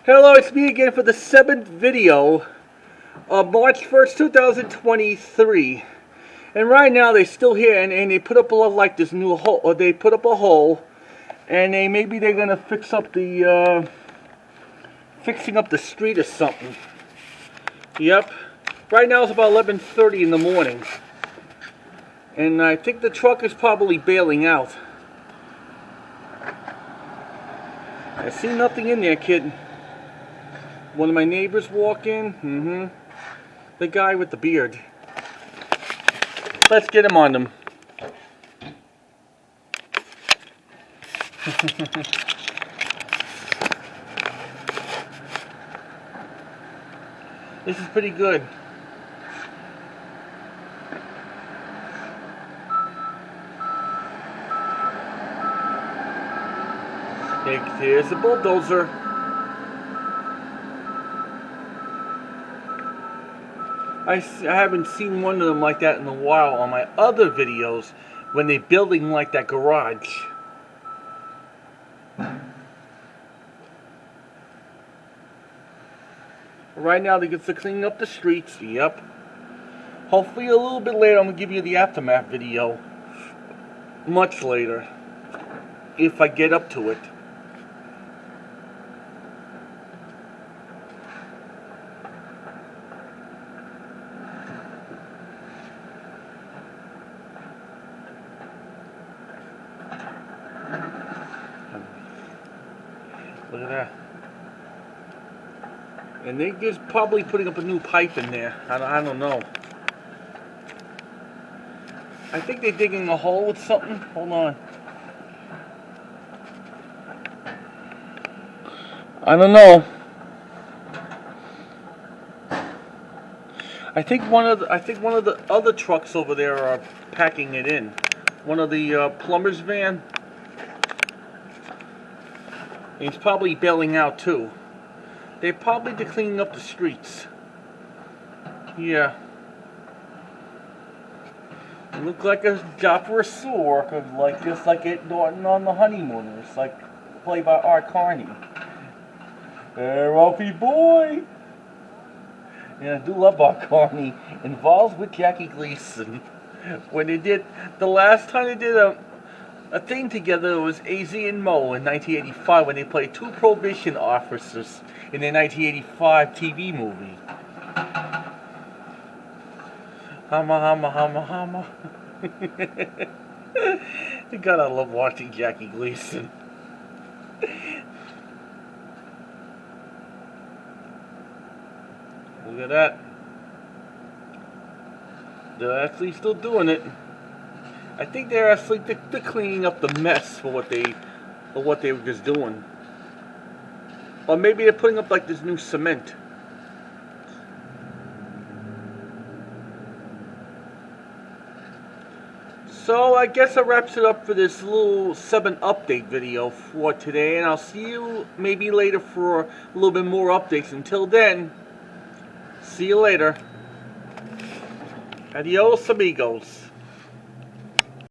Hello, it's me again for the 7th video of March 1st, 2023. And right now they're still here, and they put up a lot like this new hole, or they put up a hole, and maybe they're gonna fix up the fixing up the street or something. Yep. Right now it's about 11:30 in the morning, and I think the truck is probably bailing out. I see nothing in there, kid. One of my neighbors walk in. The guy with the beard. Let's get him on them. This is pretty good. Here's the bulldozer. I haven't seen one of them like that in a while on my other videos when they're building like that garage. Right now they're cleaning up the streets. Yep. Hopefully a little bit later I'm going to give you the aftermath video. Much later. If I get up to it. Look at that. And they're just probably putting up a new pipe in there. I don't know. I think they're digging a hole with something. Hold on. I don't know. I think one of the other trucks over there are packing it in. One of the plumber's van. He's probably bailing out too. They're probably cleaning up the streets. Yeah. It looked like a job for a sewer worker, just like Ed Norton on The Honeymooners, like played by Art Carney. Hey, Ralphie boy! Yeah, I do love Art Carney. Involved with Jackie Gleason. When they did, the last time they did a thing together was AZ and Mo in 1985 when they played two probation officers in their 1985 TV movie. Hama, hama, hama, hama. God, I love watching Jackie Gleason. Look at that. They're actually still doing it. I think they're actually they're cleaning up the mess for what they were just doing. Or maybe they're putting up like this new cement. So I guess that wraps it up for this little 7 update video for today, and I'll see you maybe later for a little bit more updates. Until then, see you later. Adios amigos.